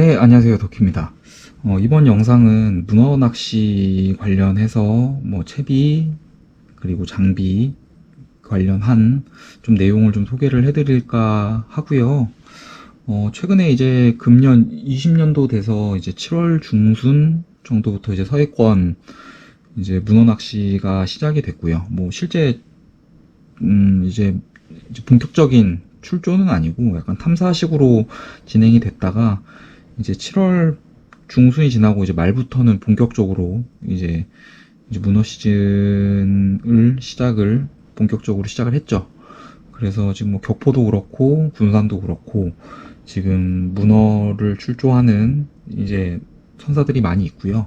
네, 안녕하세요. 덕희입니다. 이번 영상은 문어 낚시 관련해서 채비 그리고 장비 관련한 좀 내용을 좀 소개를 해드릴까 하고요. 최근에 이제 금년 20년도 돼서 이제 7월 중순 정도부터 이제 서해권 이제 문어 낚시가 시작이 됐고요. 실제 이제 본격적인 출조는 아니고 약간 탐사식으로 진행이 됐다가 이제 7월 중순이 지나고 이제 말부터는 본격적으로 이제 문어 시즌을 본격적으로 시작을 했죠. 그래서 지금 격포도 그렇고 군산도 그렇고 지금 문어를 출조하는 이제 선사들이 많이 있고요.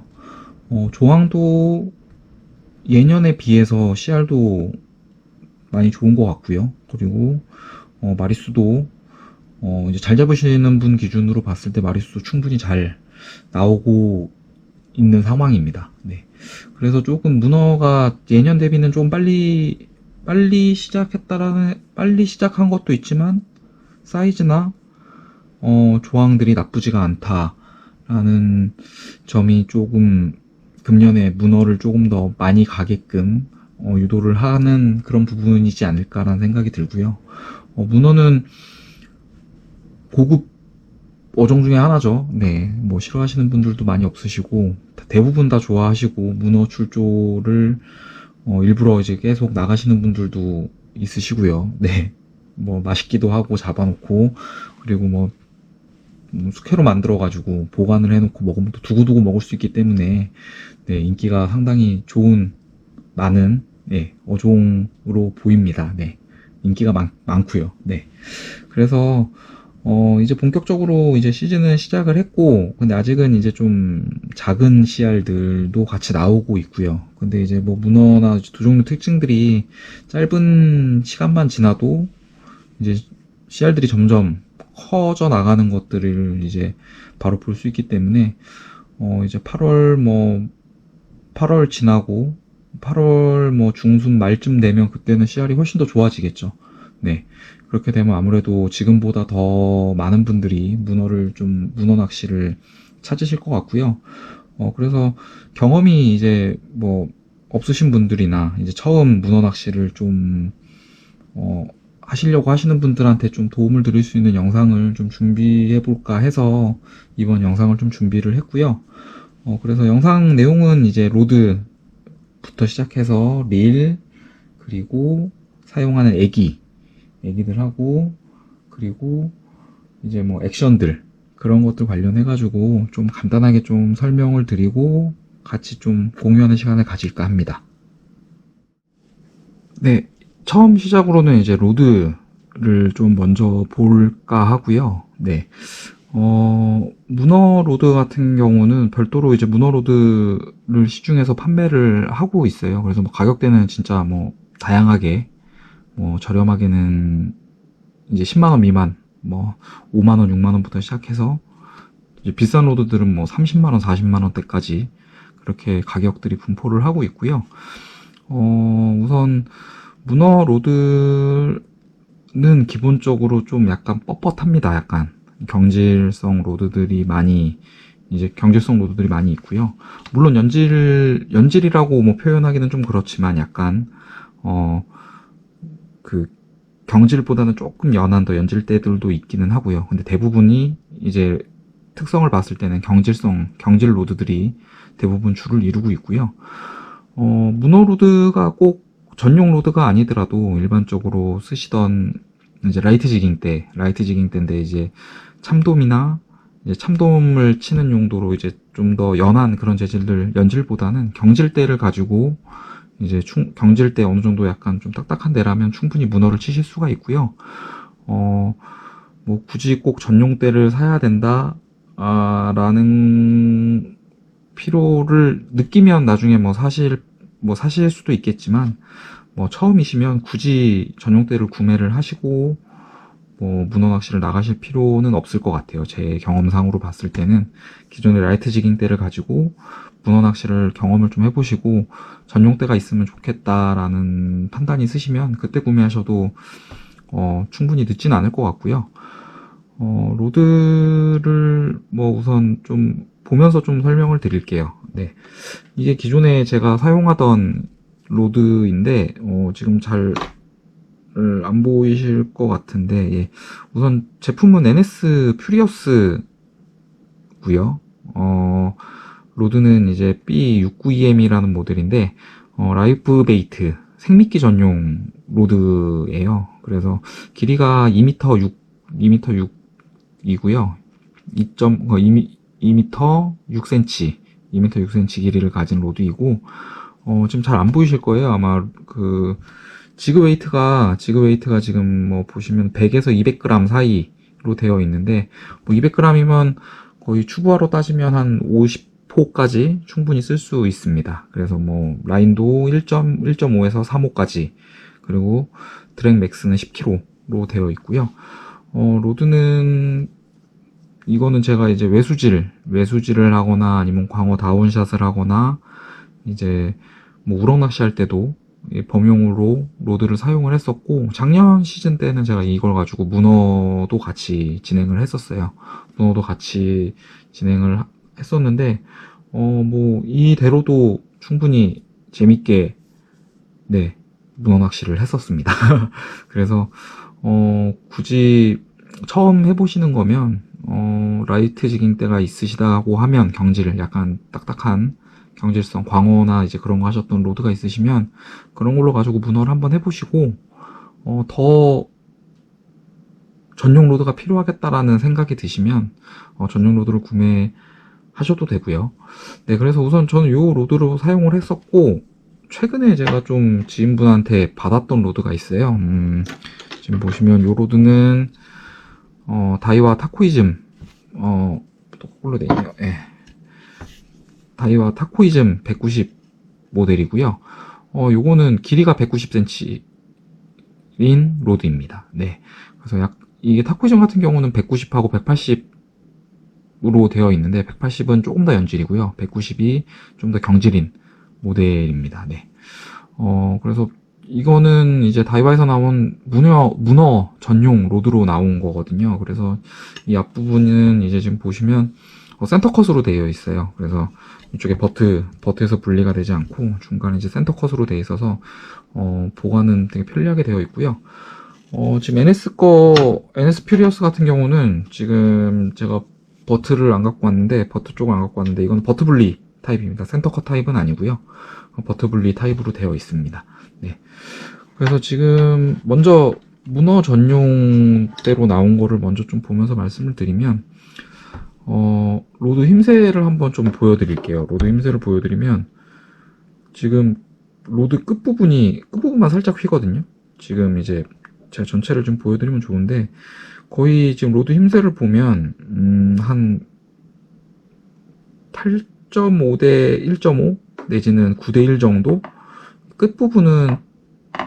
조항도 예년에 비해서 씨알도 많이 좋은 것 같고요. 그리고 마리수도 이제 잘 잡으시는 분 기준으로 봤을 때 마리수도 충분히 잘 나오고 있는 상황입니다. 네. 그래서 조금 문어가 예년 대비는 좀 빨리 시작한 것도 있지만 사이즈나 조항들이 나쁘지가 않다라는 점이 조금 금년에 문어를 조금 더 많이 가게끔 유도를 하는 그런 부분이지 않을까라는 생각이 들고요. 문어는 고급 어종 중에 하나죠. 네, 싫어하시는 분들도 많이 없으시고 대부분 다 좋아하시고 문어 출조를 일부러 이제 계속 나가시는 분들도 있으시고요. 네, 맛있기도 하고 잡아놓고 그리고 숙회로 만들어가지고 보관을 해놓고 먹으면 또 두고두고 먹을 수 있기 때문에 네, 인기가 상당히 많은 네, 어종으로 보입니다. 네, 인기가 많고요. 네, 그래서 이제 본격적으로 이제 시즌은 시작을 했고, 근데 아직은 이제 좀 작은 씨알들도 같이 나오고 있고요. 근데 이제 문어나 두 종류 특징들이 짧은 시간만 지나도 이제 씨알들이 점점 커져 나가는 것들을 이제 바로 볼 수 있기 때문에, 이제 8월 지나고, 8월 중순 말쯤 되면 그때는 씨알이 훨씬 더 좋아지겠죠. 네. 그렇게 되면 아무래도 지금보다 더 많은 분들이 문어 낚시를 찾으실 것 같고요. 그래서 경험이 이제 없으신 분들이나 이제 처음 문어 낚시를 하시려고 하시는 분들한테 좀 도움을 드릴 수 있는 영상을 좀 준비해 볼까 해서 이번 영상을 좀 준비를 했고요. 그래서 영상 내용은 이제 로드부터 시작해서 릴, 그리고 사용하는 애기들하고 그리고 이제 액션들 그런 것들 관련해 가지고 좀 간단하게 좀 설명을 드리고 같이 좀 공유하는 시간을 가질까 합니다. 네, 처음 시작으로는 이제 로드를 좀 먼저 볼까 하고요. 네. 문어 로드 같은 경우는 별도로 이제 문어 로드를 시중에서 판매를 하고 있어요. 그래서 가격대는 진짜 다양하게 저렴하게는 이제 10만원 미만, 5만원, 6만원부터 시작해서 이제 비싼 로드들은 30만원, 40만원대까지 그렇게 가격들이 분포를 하고 있고요. 우선 문어 로드는 기본적으로 좀 약간 뻣뻣합니다. 약간 경질성 로드들이 많이 있고요. 물론 연질이라고 표현하기는 좀 그렇지만 약간 그 경질보다는 조금 연한 더 연질대들도 있기는 하고요. 근데 대부분이 이제 특성을 봤을 때는 경질 로드들이 대부분 주를 이루고 있고요. 문어 로드가 꼭 전용 로드가 아니더라도 일반적으로 쓰시던 이제 라이트 지깅대인데 이제 참돔이나 이제 참돔을 치는 용도로 이제 좀 더 연한 그런 연질보다는 경질대를 가지고 이제 경질 때 어느 정도 약간 좀 딱딱한 데라면 충분히 문어를 치실 수가 있고요. 굳이 꼭 전용대를 사야 된다, 라는 필요를 느끼면 나중에 사실 수도 있겠지만, 처음이시면 굳이 전용대를 구매를 하시고, 문어 낚시를 나가실 필요는 없을 것 같아요. 제 경험상으로 봤을 때는 기존의 라이트 지깅대를 가지고 문어 낚시를 경험을 좀 해보시고 전용대가 있으면 좋겠다라는 판단이 있으시면 그때 구매하셔도 충분히 늦진 않을 것 같고요. 로드를 뭐 우선 좀 보면서 좀 설명을 드릴게요. 네. 이게 기존에 제가 사용하던 로드인데, 지금 잘 안 보이실 것 같은데, 예. 우선 제품은 NS 퓨리어스고요. 로드는 이제 B692M이라는 모델인데, 라이브 베이트, 생미끼 전용 로드예요. 그래서 길이가 2m 6, 2m 6이고요. 2m 6cm, 2m 6cm 길이를 가진 로드이고, 지금 잘 안 보이실 거예요. 아마 지그 웨이트가 지금 뭐 보시면 100에서 200g 사이로 되어 있는데, 뭐 200g이면 거의 추구화로 따지면 한 50호까지 충분히 쓸 수 있습니다. 그래서 뭐 라인도 1.5에서 3호까지, 그리고 드랙 맥스는 10kg로 되어 있고요. 로드는 이거는 제가 이제 외수질을 하거나 아니면 광어 다운샷을 하거나 이제 뭐 우럭 낚시할 때도 범용으로 로드를 사용을 했었고, 작년 시즌 때는 제가 이걸 가지고 문어도 같이 진행을 했었어요. 문어도 같이 진행을 했었는데, 뭐 이대로도 충분히 재밌게, 네, 문어 낚시를 했었습니다. 그래서 굳이 처음 해보시는 거면 라이트 지깅대가 있으시다고 하면, 약간 딱딱한 경질성, 광어나 이제 그런 거 하셨던 로드가 있으시면 그런 걸로 가지고 문어를 한번 해보시고, 더 전용 로드가 필요하겠다라는 생각이 드시면 전용 로드를 구매하셔도 되고요. 네, 그래서 우선 저는 요 로드로 사용을 했었고, 최근에 제가 좀 지인분한테 받았던 로드가 있어요. 지금 보시면 요 로드는 다이와 타코이즘, 또 거꾸로 돼 있네요. 예. 다이와 타코이즘 190 모델이고요. 요거는 길이가 190cm인 로드입니다. 네. 그래서 이게 타코이즘 같은 경우는 190하고 180으로 되어 있는데, 180은 조금 더 연질이고요. 190이 좀 더 경질인 모델입니다. 네. 그래서 이거는 이제 다이와에서 나온 문어 전용 로드로 나온 거거든요. 그래서 이 앞부분은 이제 지금 보시면 센터컷으로 되어 있어요. 그래서 이쪽에 버트에서 분리가 되지 않고 중간에 이제 센터컷으로 되어 있어서 보관은 되게 편리하게 되어 있고요. 지금 NS 퓨리어스 같은 경우는 지금 제가 버트 쪽을 안 갖고 왔는데, 이건 버트 분리 타입입니다. 센터컷 타입은 아니고요. 버트 분리 타입으로 되어 있습니다. 네. 그래서 지금 먼저 문어 전용대로 나온 거를 먼저 좀 보면서 말씀을 드리면, 로드 힘새를 한번 좀 보여드릴게요. 로드 힘새를 보여드리면, 지금 로드 끝부분만 살짝 휘거든요. 지금 이제 제가 전체를 좀 보여드리면 좋은데, 거의 지금 로드 힘새를 보면 한 8.5 대 1.5 내지는 9대 1 정도.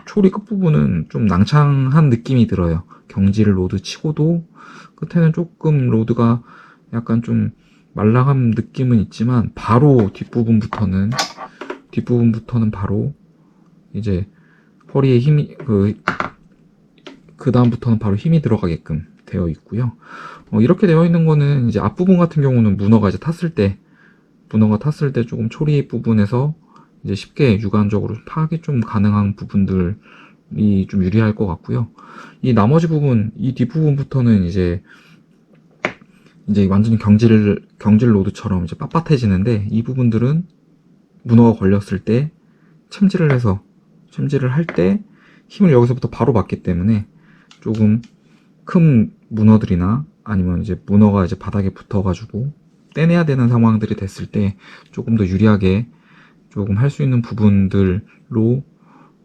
초리 끝부분은 좀 낭창한 느낌이 들어요. 경지를 로드 치고도 끝에는 조금 로드가 약간 좀 말랑한 느낌은 있지만, 바로 뒷부분부터는 바로 이제 허리에 그 다음부터는 바로 힘이 들어가게끔 되어 있고요. 이렇게 되어 있는 거는 이제 앞부분 같은 경우는 문어가 탔을 때 조금 초리 부분에서 이제 쉽게 육안적으로 파악이 좀 가능한 부분들이 좀 유리할 것 같고요. 이 나머지 부분, 이 뒷부분부터는 이제 완전히 경질 로드처럼 이제 빳빳해지는데, 이 부분들은 문어가 걸렸을 때 챔질을 할 때 힘을 여기서부터 바로 받기 때문에, 조금 큰 문어들이나 아니면 이제 문어가 이제 바닥에 붙어가지고 떼내야 되는 상황들이 됐을 때 조금 더 유리하게 조금 할 수 있는 부분들로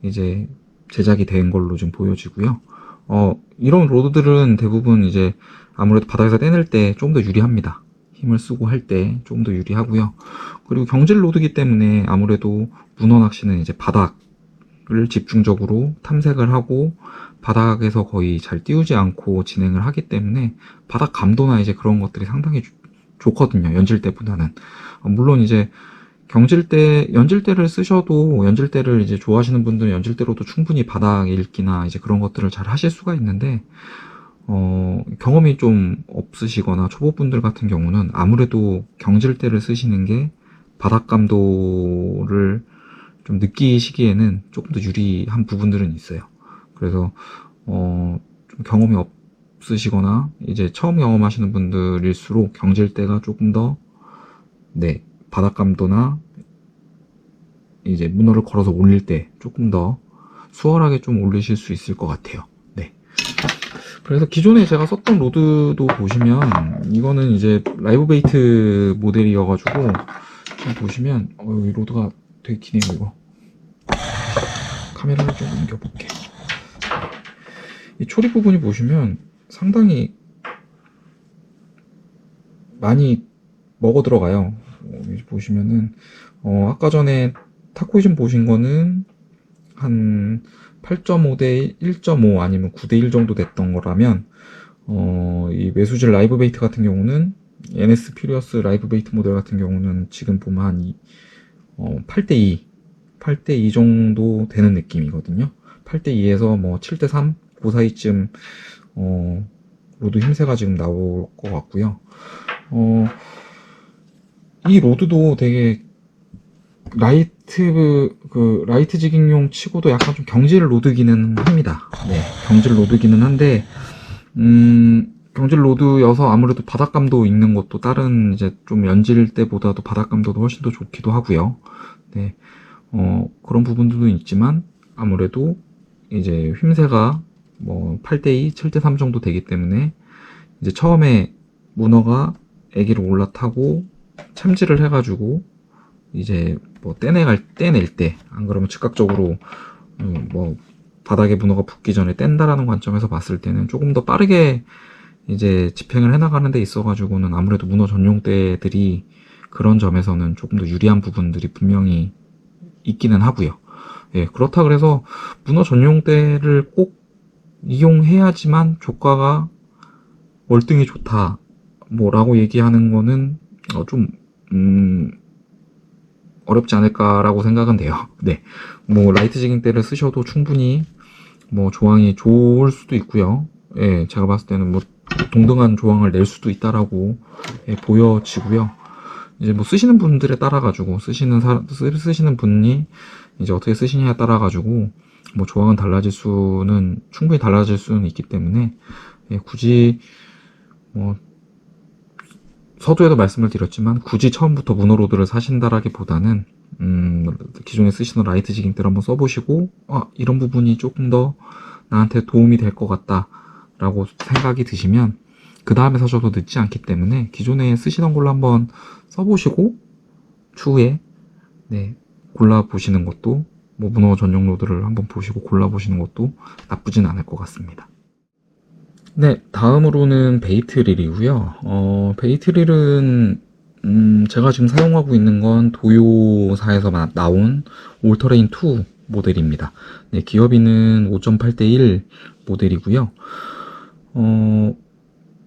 이제 제작이 된 걸로 좀 보여지고요. 이런 로드들은 대부분 이제 아무래도 바닥에서 떼낼 때 좀 더 유리합니다. 힘을 쓰고 할 때 좀 더 유리하고요. 그리고 경질 로드기 때문에 아무래도 문어 낚시는 이제 바닥을 집중적으로 탐색을 하고 바닥에서 거의 잘 띄우지 않고 진행을 하기 때문에 바닥 감도나 이제 그런 것들이 상당히 좋거든요. 연질대보다는. 물론 이제 연질대를 쓰셔도, 연질대를 이제 좋아하시는 분들은 연질대로도 충분히 바닥 읽기나 이제 그런 것들을 잘 하실 수가 있는데, 경험이 좀 없으시거나 초보분들 같은 경우는 아무래도 경질대를 쓰시는 게 바닥 감도를 좀 느끼시기에는 조금 더 유리한 부분들은 있어요. 그래서 좀 경험이 없으시거나 이제 처음 경험하시는 분들일수록 경질대가 조금 더 네, 바닥 감도나 이제 문어를 걸어서 올릴 때 조금 더 수월하게 좀 올리실 수 있을 것 같아요. 네. 그래서 기존에 제가 썼던 로드도 보시면 이거는 이제 라이브 베이트 모델이어가지고 보시면 이 로드가 되게 기네요. 이거 카메라를 좀 옮겨볼게. 이 초리 부분이 보시면 상당히 많이 먹어 들어가요. 보시면은 아까 전에 타코이즘 보신 거는 한 8.5 대 1.5 아니면 9 대 1 정도 됐던 거라면 이 메수질 라이브 베이트 같은 경우는 NS 퓨리어스 라이브 베이트 모델 같은 경우는 지금 보면 한 8대 2 8대 2 정도 되는 느낌이거든요. 8대 2에서 뭐 7대 3 그 사이쯤 로드 힘새가 지금 나올 것 같고요. 이 로드도 되게 라이트 지깅용 치고도 약간 좀 경질 로드기는 합니다. 네, 경질 로드기는 한데, 경질 로드여서 아무래도 바닥감도 있는 것도 다른 이제 좀 연질 때보다도 바닥감도도 훨씬 더 좋기도 하고요. 네, 그런 부분들도 있지만, 아무래도 이제 휘새가 뭐 8대2, 7대3 정도 되기 때문에, 이제 처음에 문어가 애기를 올라타고 참지를 해가지고, 이제 뭐 떼낼 때, 안 그러면 즉각적으로 뭐 바닥에 문어가 붙기 전에 뗀다라는 관점에서 봤을 때는 조금 더 빠르게 이제 집행을 해나가는 데 있어가지고는 아무래도 문어 전용대들이 그런 점에서는 조금 더 유리한 부분들이 분명히 있기는 하고요. 예, 그렇다 그래서 문어 전용대를 꼭 이용해야지만 조과가 월등히 좋다 뭐라고 얘기하는 거는 좀 어렵지 않을까라고 생각은 돼요. 네, 뭐 라이트 지깅대를 쓰셔도 충분히 뭐 조항이 좋을 수도 있고요. 예, 제가 봤을 때는 뭐 동등한 조항을 낼 수도 있다라고 보여지고요. 이제 뭐 쓰시는 분들에 따라 가지고 쓰시는 분이 이제 어떻게 쓰시냐에 따라 가지고 뭐 조항은 충분히 달라질 수는 있기 때문에 굳이 뭐 서두에도 말씀을 드렸지만 굳이 처음부터 문어로드를 사신다라기보다는 기존에 쓰시는 라이트 지깅대를 한번 써보시고 이런 부분이 조금 더 나한테 도움이 될 것 같다 라고 생각이 드시면 그 다음에 사셔도 늦지 않기 때문에 기존에 쓰시던 걸로 한번 써보시고 추후에 골라보시는 것도 뭐 문어 전용 로드를 한번 보시고 골라보시는 것도 나쁘진 않을 것 같습니다. 네, 다음으로는 베이트릴이고요. 베이트릴은 제가 지금 사용하고 있는 건 도요사에서 나온 올터레인 2 모델입니다. 네, 기어비는 5.8대 1 모델이고요.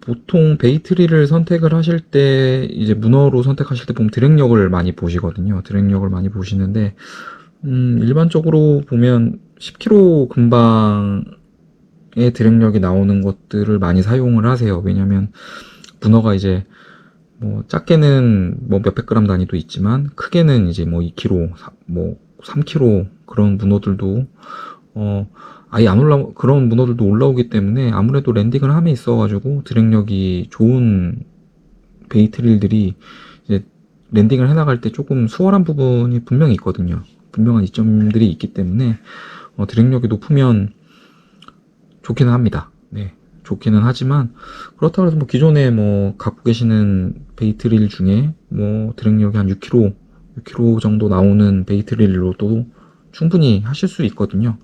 보통 베이트릴을 선택을 하실 때 이제 문어로 선택하실 때 보면 드랙력을 많이 보시거든요. 드랙력을 많이 보시는데 일반적으로 보면 10kg 근방의 드랙력이 나오는 것들을 많이 사용을 하세요. 왜냐면 문어가 이제 뭐 작게는 뭐 몇백 그램 단위도 있지만 크게는 이제 뭐 2kg, 뭐 3kg 그런 문어들도 아예 안 그런 문어들도 올라오기 때문에 아무래도 랜딩을 함에 있어가지고 드랙력이 좋은 베이트릴들이 이제 랜딩을 해나갈 때 조금 수월한 부분이 분명히 있거든요. 분명한 이점들이 있기 때문에 드랙력이 높으면 좋기는 합니다. 네, 좋기는 하지만 그렇다고 해서 뭐 기존에 뭐 갖고 계시는 베이트릴 중에 뭐 드랙력이 한 6kg 정도 나오는 베이트릴로도 충분히 하실 수 있거든요.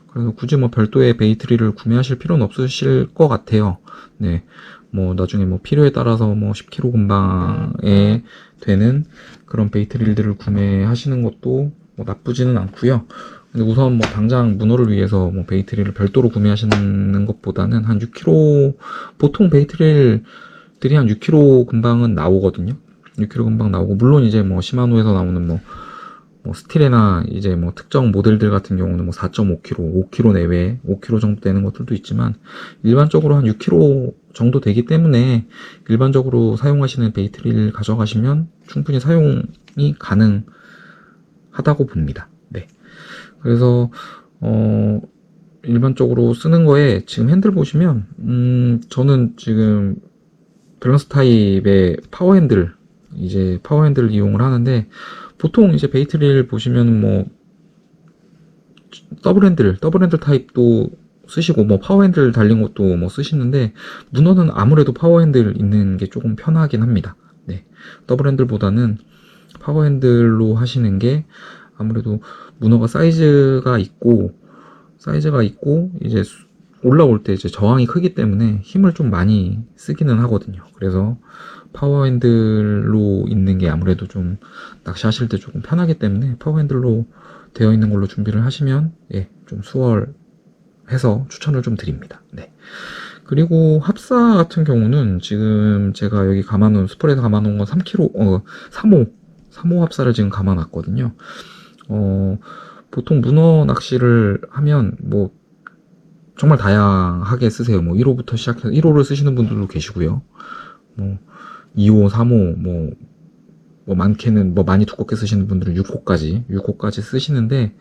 그래서 굳이 뭐 별도의 베이트릴을 구매하실 필요는 없으실 것 같아요. 네, 뭐 나중에 뭐 필요에 따라서 뭐 10kg 근방에 되는 그런 베이트릴들을 구매하시는 것도 뭐 나쁘지는 않고요. 근데 우선 뭐 당장 문어를 위해서 뭐 베이트릴을 별도로 구매하시는 것보다는 한 6kg, 보통 베이트릴들이 한 6kg 근방은 나오거든요. 6kg 근방 나오고, 물론 이제 뭐 시마노에서 나오는 뭐 뭐 스틸이나 이제 뭐 특정 모델들 같은 경우는 뭐 4.5kg, 5kg 내외, 5kg 정도 되는 것들도 있지만 일반적으로 한 6kg 정도 되기 때문에 일반적으로 사용하시는 베이트릴 가져가시면 충분히 사용이 가능하다고 봅니다. 네. 그래서 일반적으로 쓰는 거에 지금 핸들 보시면 저는 지금 밸런스 타입의 파워 핸들 이제 파워 핸들을 이용을 하는데 보통 이제 베이트릴 보시면 뭐 더블 핸들 타입도 쓰시고 뭐 파워 핸들 달린 것도 뭐 쓰시는데 문어는 아무래도 파워 핸들 있는 게 조금 편하긴 합니다. 네. 더블 핸들보다는 파워 핸들로 하시는 게 아무래도 문어가 사이즈가 있고 이제 올라올 때 이제 저항이 크기 때문에 힘을 좀 많이 쓰기는 하거든요. 그래서 파워 핸들로 있는 게 아무래도 좀 낚시하실 때 조금 편하기 때문에 파워 핸들로 되어 있는 걸로 준비를 하시면 예, 좀 수월해서 추천을 좀 드립니다. 네. 그리고 합사 같은 경우는 지금 제가 여기 감아놓은 스프레드 감아놓은 건 3kg 3호 합사를 지금 감아놨거든요. 보통 문어 낚시를 하면 뭐 정말 다양하게 쓰세요. 뭐 1호부터 시작해서 1호를 쓰시는 분들도 계시고요. 뭐 2호, 3호, 뭐 많게는 뭐 많이 두껍게 쓰시는 분들은 6호까지 쓰시는데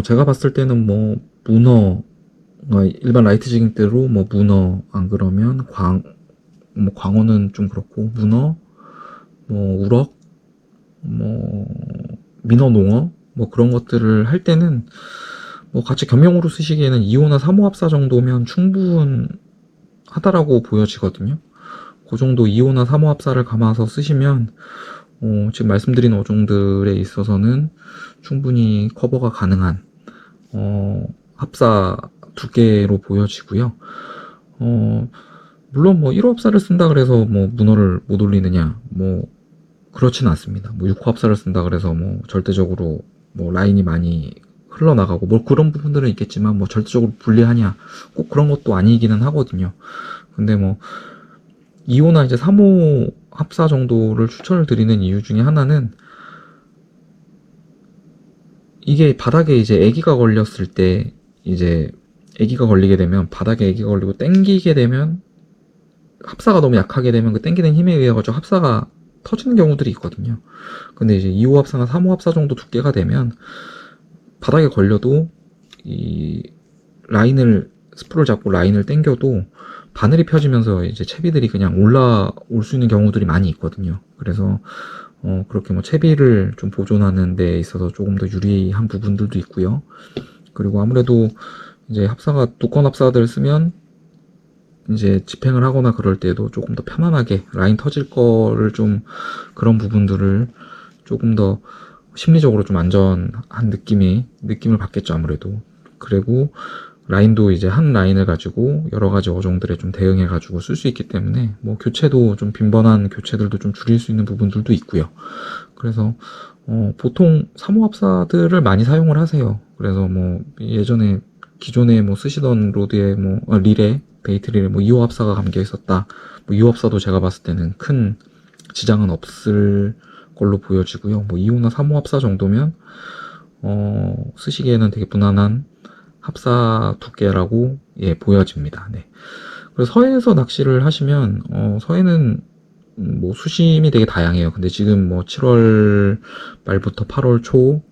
제가 봤을 때는 뭐 문어 일반 라이트 지깅대로 뭐 문어 안 그러면 뭐 광어는 좀 그렇고 문어 뭐 우럭 뭐 민어 농어 뭐 그런 것들을 할 때는 뭐 같이 겸용으로 쓰시기에는 2호나 3호 합사 정도면 충분하다라고 보여지거든요. 그 정도 2호나 3호 합사를 감아서 쓰시면 지금 말씀드린 어종들에 있어서는 충분히 커버가 가능한 합사 두 개로 보여지고요. 물론 뭐 1호 합사를 쓴다 그래서 뭐 문어를 못 올리느냐 뭐 그렇지는 않습니다. 뭐 6호 합사를 쓴다 그래서 뭐 절대적으로 뭐 라인이 많이 흘러나가고 뭐 그런 부분들은 있겠지만 뭐 절대적으로 불리하냐 꼭 그런 것도 아니기는 하거든요. 근데 뭐 2호나 이제 3호 합사 정도를 추천을 드리는 이유 중에 하나는 이게 바닥에 이제 애기가 걸렸을 때 이제 애기가 걸리게 되면 바닥에 애기가 걸리고 땡기게 되면 합사가 너무 약하게 되면 그 땡기는 힘에 의해 가지고 합사가 터지는 경우들이 있거든요. 근데 이제 2호 합사나 3호 합사 정도 두께가 되면 바닥에 걸려도 이 스프를 잡고 라인을 당겨도 바늘이 펴지면서 이제 채비들이 그냥 올라올 수 있는 경우들이 많이 있거든요. 그래서 그렇게 뭐 채비를 좀 보존하는 데 있어서 조금 더 유리한 부분들도 있고요. 그리고 아무래도 이제 두꺼운 합사들을 쓰면 이제 집행을 하거나 그럴 때도 조금 더 편안하게 라인 터질 거를 좀 그런 부분들을 조금 더 심리적으로 좀 안전한 느낌을 받겠죠, 아무래도. 그리고 라인도 이제 한 라인을 가지고 여러 가지 어종들에 좀 대응해 가지고 쓸 수 있기 때문에 뭐 교체도 좀 빈번한 교체들도 좀 줄일 수 있는 부분들도 있고요. 그래서 보통 3호 합사들을 많이 사용을 하세요. 그래서 뭐 예전에 기존에 뭐 쓰시던 로드에 뭐 릴에 베이트릴에 뭐 2호 합사가 감겨 있었다. 뭐 2호 합사도 제가 봤을 때는 큰 지장은 없을 걸로 보여지고요. 뭐 2호나 3호 합사 정도면 쓰시기에는 되게 무난한 합사 두께라고 예 보여집니다. 네. 그래서 서해에서 낚시를 하시면 서해는 뭐 수심이 되게 다양해요. 근데 지금 뭐 7월 말부터 8월 초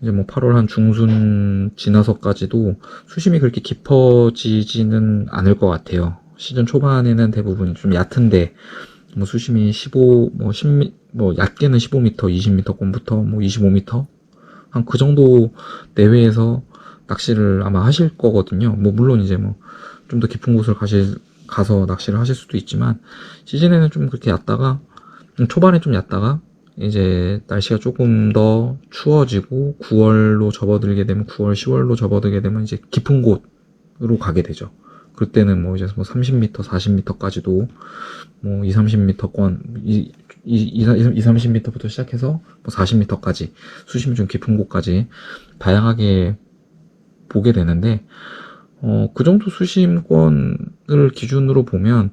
이제 뭐 8월 한 중순 지나서까지도 수심이 그렇게 깊어지지는 않을 것 같아요. 시즌 초반에는 대부분 좀 얕은데 뭐 수심이 15, 뭐 10, 뭐 얕게는 15m, 20m권부터 뭐 25m 한 그 정도 내외에서 낚시를 아마 하실 거거든요. 뭐 물론 이제 뭐 좀 더 깊은 곳을 가서 낚시를 하실 수도 있지만 시즌에는 좀 그렇게 얕다가 초반에 좀 얕다가 이제 날씨가 조금 더 추워지고 9월로 접어들게 되면 9월, 10월로 접어들게 되면 이제 깊은 곳으로 가게 되죠. 그때는 뭐 이제 뭐 30m, 40m까지도 뭐 2, 30m권 2, 30m부터 시작해서 뭐 40m까지 수심이 좀 깊은 곳까지 다양하게 보게 되는데 그 정도 수심권을 기준으로 보면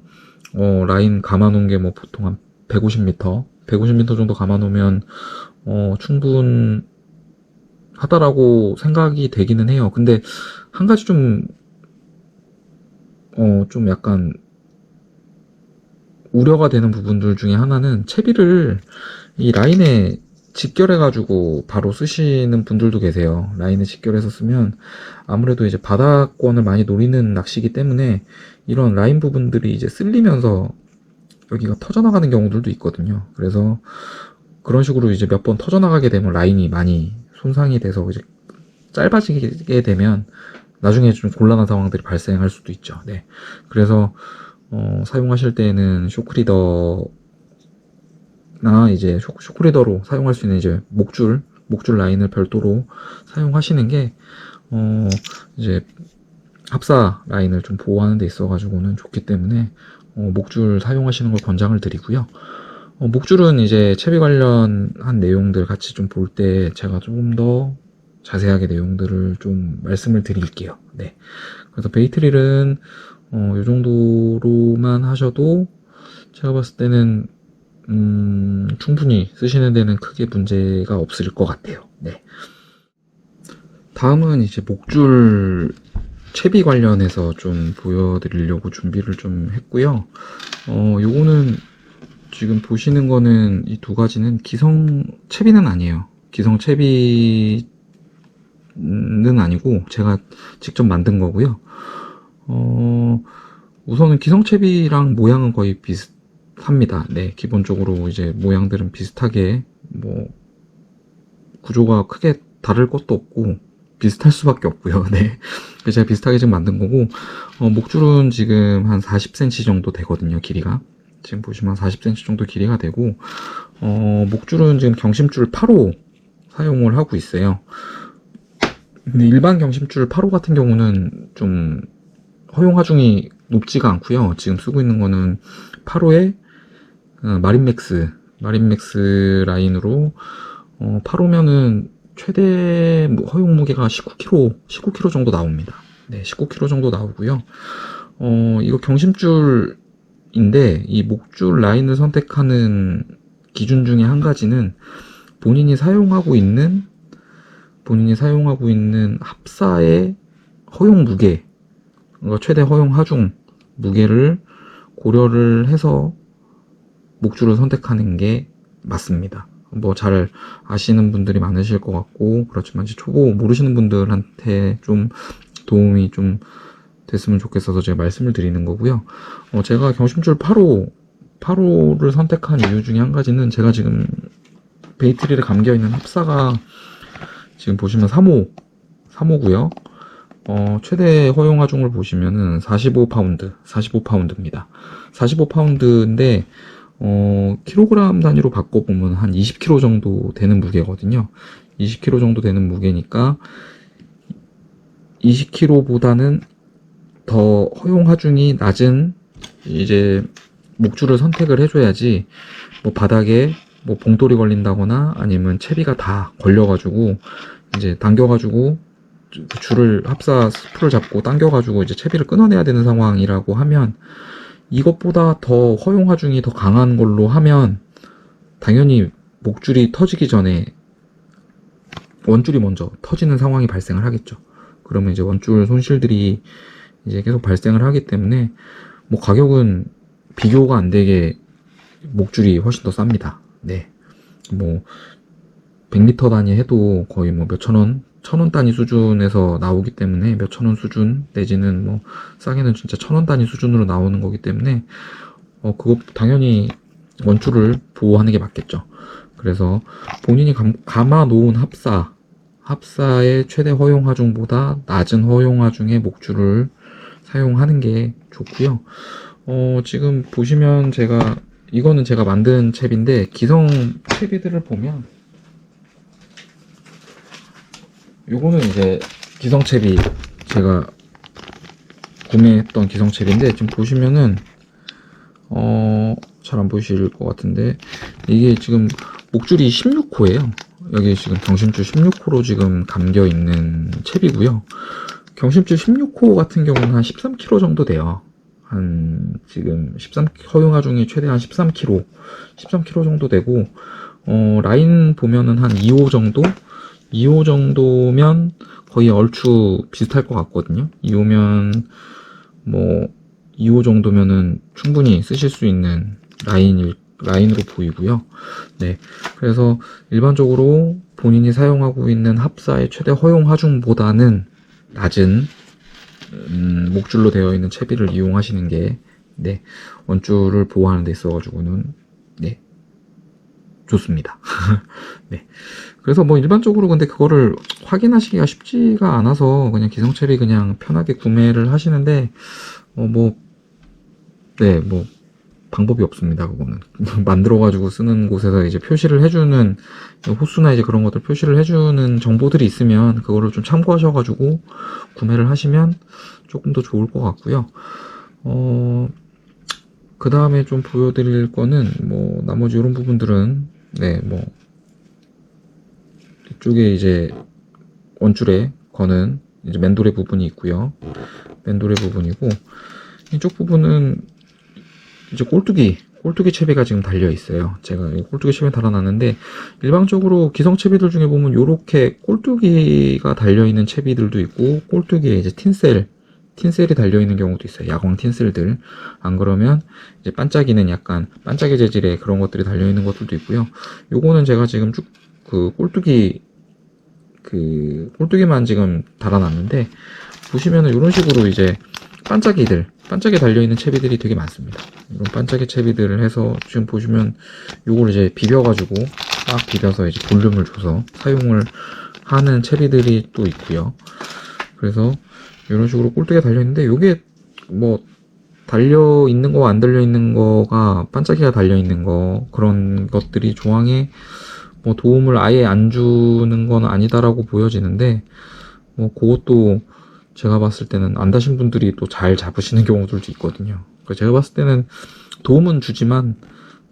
라인 감아놓은 게 뭐 보통 한 150m 정도 감아놓으면 충분하다라고 생각이 되기는 해요. 근데 한 가지 좀 약간 우려가 되는 부분들 중에 하나는 채비를 이 라인에 직결해가지고 바로 쓰시는 분들도 계세요. 라인에 직결해서 쓰면 아무래도 이제 바닥권을 많이 노리는 낚시이기 때문에 이런 라인 부분들이 이제 쓸리면서 여기가 터져나가는 경우들도 있거든요. 그래서 그런 식으로 이제 몇 번 터져나가게 되면 라인이 많이 손상이 돼서 이제 짧아지게 되면 나중에 좀 곤란한 상황들이 발생할 수도 있죠. 네. 그래서 사용하실 때에는 쇼크리더나 이제 쇼크리더로 사용할 수 있는 이제 목줄 라인을 별도로 사용하시는 게 이제 합사 라인을 좀 보호하는 데 있어가지고는 좋기 때문에 목줄 사용하시는 걸 권장을 드리고요. 목줄은 이제 채비 관련한 내용들 같이 좀 볼 때 제가 조금 더 자세하게 내용들을 좀 말씀을 드릴게요. 네. 그래서 베이트릴은 요 정도로만 하셔도 제가 봤을 때는 충분히 쓰시는 데는 크게 문제가 없을 것 같아요. 네. 다음은 이제 목줄 채비 관련해서 좀 보여드리려고 준비를 좀 했고요. 요거는 지금 보시는 거는 이 두 가지는 기성 채비는 아니에요. 기성 채비는 아니고 제가 직접 만든 거고요. 우선은 기성 채비랑 모양은 거의 비슷합니다. 네, 기본적으로 이제 모양들은 비슷하게 뭐 구조가 크게 다를 것도 없고 비슷할 수밖에 없고요. 네, 그래서 제가 비슷하게 지금 만든 거고 목줄은 지금 한 40cm 정도 되거든요. 길이가 지금 보시면 40cm 정도 길이가 되고 목줄은 지금 경심줄 8호 사용을 하고 있어요. 근데 일반 경심줄 8호 같은 경우는 좀 허용 하중이 높지가 않고요. 지금 쓰고 있는 거는 8호에 마린맥스 라인으로 8호면은 최대 허용 무게가 19kg 정도 나옵니다. 네, 19kg 정도 나오고요. 이거 경심줄인데 이 목줄 라인을 선택하는 기준 중에 한 가지는 본인이 사용하고 있는 합사의 허용 무게, 그러니까 최대 허용 하중 무게를 고려를 해서 목줄을 선택하는 게 맞습니다. 뭐 잘 아시는 분들이 많으실 것 같고 그렇지만 이제 초보 모르시는 분들한테 좀 도움이 좀 됐으면 좋겠어서 제가 말씀을 드리는 거고요. 제가 경심줄 8호를 선택한 이유 중에 한 가지는 제가 지금 베이트릴에 감겨 있는 합사가 지금 보시면 3호고요. 최대 허용 하중을 보시면은 45파운드입니다. 45파운드인데 킬로그램 단위로 바꿔보면 한 20kg 정도 되는 무게거든요. 20kg 정도 되는 무게니까 20kg보다는 더 허용 하중이 낮은 이제 목줄을 선택을 해줘야지 뭐 바닥에 뭐 봉돌이 걸린다거나 아니면 채비가 다 걸려가지고 이제 당겨가지고 줄을 합사 스프를 잡고 당겨가지고 이제 채비를 끊어내야 되는 상황이라고 하면 이것보다 더 허용 하중이 더 강한 걸로 하면 당연히 목줄이 터지기 전에 원줄이 먼저 터지는 상황이 발생을 하겠죠. 그러면 이제 원줄 손실들이 이제 계속 발생을 하기 때문에 뭐 가격은 비교가 안 되게 목줄이 훨씬 더 쌉니다. 네. 뭐 100리터 단위 해도 거의 뭐 몇천 원, 1000원 단위 수준에서 나오기 때문에 몇천 원 수준 내지는 뭐 싸게는 진짜 1000원 단위 수준으로 나오는 거기 때문에 그거 당연히 원줄을 보호하는 게 맞겠죠. 그래서 본인이 감아 놓은 합사의 최대 허용 하중보다 낮은 허용 하중의 목줄을 사용하는 게 좋고요. 지금 보시면 이거는 제가 만든 채비인데 기성 채비들을 보면 요거는 이제 기성채비 제가 구매했던 기성채비인데 지금 보시면은 잘 안 보이실 것 같은데 이게 지금 목줄이 16호예요. 여기 지금 경심줄 16호로 지금 감겨 있는 채비고요. 경심줄 16호 같은 경우는 한 13kg 정도 돼요. 한 지금 허용 하중이 최대한 13kg 정도 되고 라인 보면은 한 2호 정도? 2호 정도면 거의 얼추 비슷할 것 같거든요. 2호면, 뭐, 2호 정도면은 충분히 쓰실 수 있는 라인으로 보이고요. 네. 그래서 일반적으로 본인이 사용하고 있는 합사의 최대 허용 하중보다는 낮은, 목줄로 되어 있는 채비를 이용하시는 게, 네. 원줄을 보호하는 데 있어가지고는, 네. 좋습니다. 네. 그래서 뭐 일반적으로 근데 그거를 확인하시기가 쉽지가 않아서 그냥 기성체비 그냥 편하게 구매를 하시는데, 뭐, 네, 뭐, 방법이 없습니다, 그거는. 만들어가지고 쓰는 곳에서 이제 표시를 해주는, 호수나 이제 그런 것들 표시를 해주는 정보들이 있으면, 그거를 좀 참고하셔가지고, 구매를 하시면 조금 더 좋을 것 같고요. 그 다음에 좀 보여드릴 거는, 뭐, 나머지 이런 부분들은, 네, 뭐, 이쪽에 이제 원줄에 거는 이제 맨돌의 부분이 있고요. 맨돌의 부분이고, 이쪽 부분은 이제 꼴뚜기 채비가 지금 달려 있어요. 제가 꼴뚜기 채비 달아놨는데, 일반적으로 기성 채비들 중에 보면 요렇게 꼴뚜기가 달려 있는 채비들도 있고, 꼴뚜기에 이제 틴셀이 달려 있는 경우도 있어요. 야광 틴셀들. 안 그러면 이제 반짝이는 약간 반짝이 재질의 그런 것들이 달려 있는 것들도 있고요. 요거는 제가 지금 쭉 꼴뚜기만 지금 달아놨는데, 보시면은 이런 식으로 이제 반짝이 달려있는 채비들이 되게 많습니다. 이런 반짝이 채비들을 해서 지금 보시면 요걸 이제 비벼가지고 딱 비벼서 이제 볼륨을 줘서 사용을 하는 채비들이 또 있고요. 그래서 이런 식으로 꼴뚜기가 달려있는데, 요게 뭐 달려있는 거와 안 달려있는 거가 반짝이가 달려있는 거, 그런 것들이 조항에 뭐 도움을 아예 안 주는 건 아니다라고 보여지는데, 뭐 그것도 제가 봤을 때는 안 다신 분들이 또 잘 잡으시는 경우들도 있거든요. 그러니까 제가 봤을 때는 도움은 주지만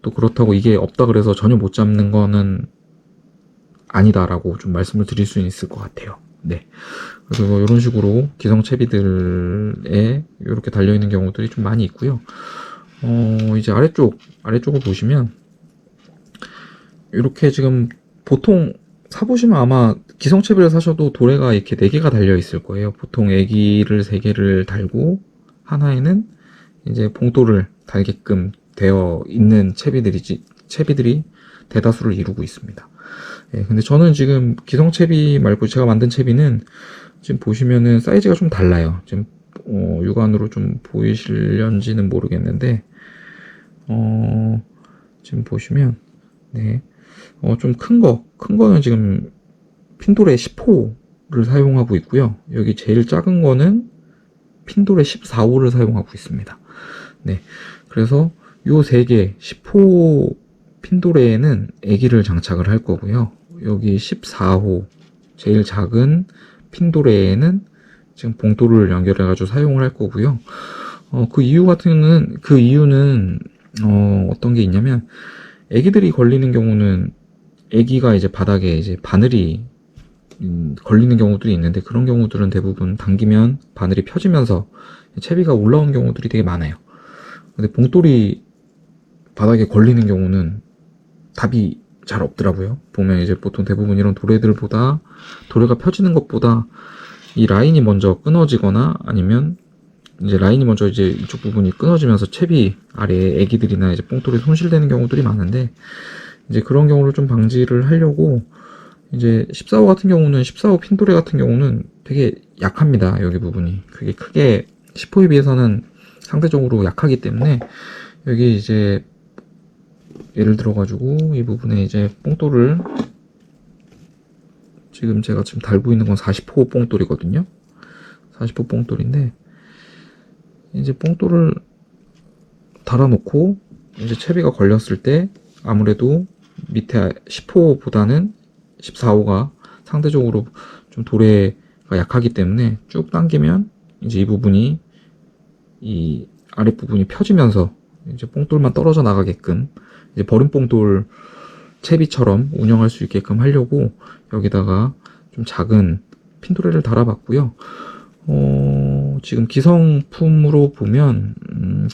또 그렇다고 이게 없다 그래서 전혀 못 잡는 거는 아니다라고 좀 말씀을 드릴 수 있을 것 같아요. 네. 그래서 뭐 이런 식으로 기성 채비들에 이렇게 달려있는 경우들이 좀 많이 있고요. 이제 아래쪽을 보시면 이렇게 지금 보통 사보시면 아마 기성채비를 사셔도 도래가 이렇게 4개가 달려 있을 거예요. 보통 애기를 3개를 달고 하나에는 이제 봉돌을 달게끔 되어 있는 채비들이 대다수를 이루고 있습니다. 예, 근데 저는 지금 기성채비 말고 제가 만든 채비는 지금 보시면은 사이즈가 좀 달라요. 지금 육안으로 좀 보이실런지는 모르겠는데, 지금 보시면, 네. 좀 큰 거는 지금 핀돌의 10호를 사용하고 있고요. 여기 제일 작은 거는 핀돌의 14호를 사용하고 있습니다. 네. 그래서 요 3개, 10호 핀도레에는 애기를 장착을 할 거고요. 여기 14호, 제일 작은 핀도레에는 지금 봉돌을 연결해가지고 사용을 할 거고요. 그 이유는, 어떤 게 있냐면, 애기들이 걸리는 경우는, 애기가 이제 바닥에 이제 바늘이 걸리는 경우들이 있는데, 그런 경우들은 대부분 당기면 바늘이 펴지면서 채비가 올라온 경우들이 되게 많아요. 근데 봉돌이 바닥에 걸리는 경우는 답이 잘 없더라고요. 보면 이제 보통 대부분 이런 도래들보다, 도래가 펴지는 것보다 이 라인이 먼저 끊어지거나, 아니면 이제 라인이 먼저 이제 이쪽 부분이 끊어지면서 채비 아래에 애기들이나 이제 뽕돌이 손실되는 경우들이 많은데, 이제 그런 경우를 좀 방지를 하려고, 이제 14호 같은 경우는, 14호 핀도레 같은 경우는 되게 약합니다. 여기 부분이. 그게 크게 10호에 비해서는 상대적으로 약하기 때문에, 여기 이제 예를 들어가지고 이 부분에 이제 뽕돌을, 제가 지금 달고 있는 건 40호 뽕돌이거든요. 40호 뽕돌인데, 이제 뽕돌을 달아놓고 이제 채비가 걸렸을 때 아무래도 밑에 10호보다는 14호가 상대적으로 좀 도래가 약하기 때문에 쭉 당기면 이제 이 부분이, 이 아랫부분이 펴지면서 이제 뽕돌만 떨어져 나가게끔, 이제 버린 뽕돌 채비처럼 운영할 수 있게끔 하려고 여기다가 좀 작은 핀도레를 달아봤고요. 지금 기성품으로 보면,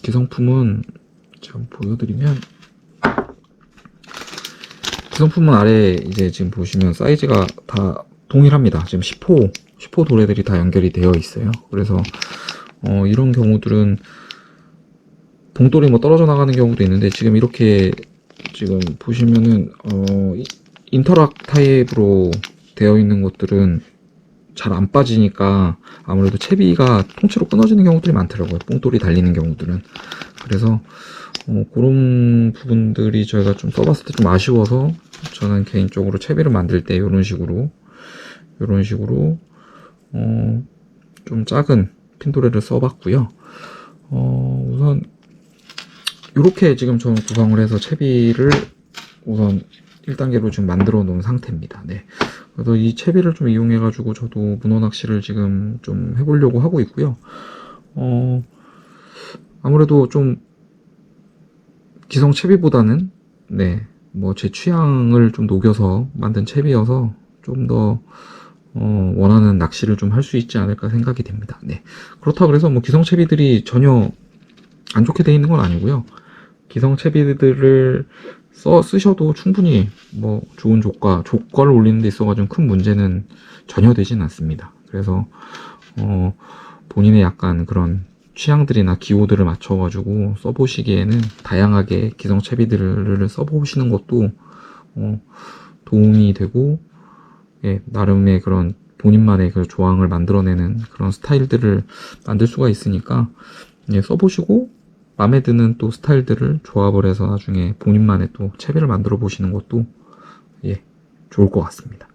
기성품은 제가 보여드리면, 기성품은 아래 이제 지금 보시면 사이즈가 다 동일합니다. 지금 10호 도래들이 다 연결이 되어 있어요. 그래서 이런 경우들은 봉돌이 뭐 떨어져 나가는 경우도 있는데, 지금 이렇게 지금 보시면은 인터락 타입으로 되어 있는 것들은 잘 안 빠지니까 아무래도 채비가 통째로 끊어지는 경우들이 많더라고요. 뽕돌이 달리는 경우들은. 그래서 그런 부분들이 저희가 좀 써봤을 때 좀 아쉬워서, 저는 개인적으로 채비를 만들 때 이런 식으로 좀 작은 핀도레를 써봤고요. 우선 이렇게 지금 저는 구성을 해서 채비를 우선 1단계로 지금 만들어 놓은 상태입니다. 네. 그래서 이 채비를 좀 이용해 가지고 저도 문어 낚시를 지금 좀 해보려고 하고 있고요. 아무래도 좀 기성 채비보다는 네, 뭐 제 취향을 좀 녹여서 만든 채비여서 좀 더 원하는 낚시를 좀 할 수 있지 않을까 생각이 됩니다. 네. 그렇다고 해서 뭐 기성 채비들이 전혀 안 좋게 돼 있는 건 아니고요. 기성 채비들을 쓰셔도 충분히 뭐 좋은 조과를 올리는 데 있어가지고 큰 문제는 전혀 되진 않습니다. 그래서 본인의 약간 그런 취향들이나 기호들을 맞춰가지고 써보시기에는 다양하게 기성 채비들을 써보시는 것도 도움이 되고, 예, 나름의 그런 본인만의 그 조항을 만들어내는 그런 스타일들을 만들 수가 있으니까, 예, 써보시고 마음에 드는 또 스타일들을 조합을 해서 나중에 본인만의 또 채비를 만들어 보시는 것도 예, 좋을 것 같습니다.